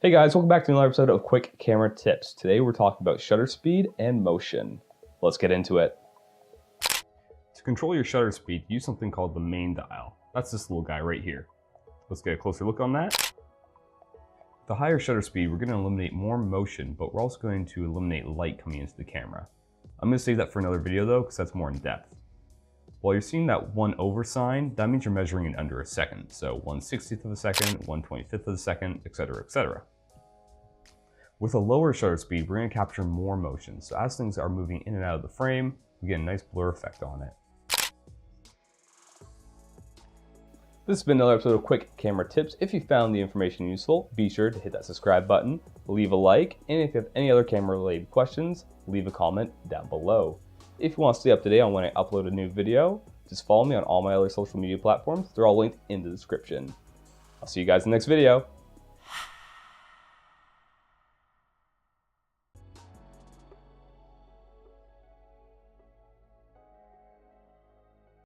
Hey guys, welcome back to another episode of Quick Camera Tips. Today we're talking about shutter speed and motion. Let's get into it. To control your shutter speed, use something called the main dial. That's this little guy right here. Let's get a closer look on that. With the higher shutter speed, we're going to eliminate more motion, but we're also going to eliminate light coming into the camera. I'm going to save that for another video though, because that's more in depth. While you're seeing that 1/over sign, that means you're measuring in under a second. So 1/60th of a second, 1/25th of a second, etc., etc. With a lower shutter speed, we're going to capture more motion. So as things are moving in and out of the frame, we get a nice blur effect on it. This has been another episode of Quick Camera Tips. If you found the information useful, be sure to hit that subscribe button, leave a like, and if you have any other camera related questions, leave a comment down below. If you want to stay up to date on when I upload a new video, just follow me on all my other social media platforms. They're all linked in the description. I'll see you guys in the next video.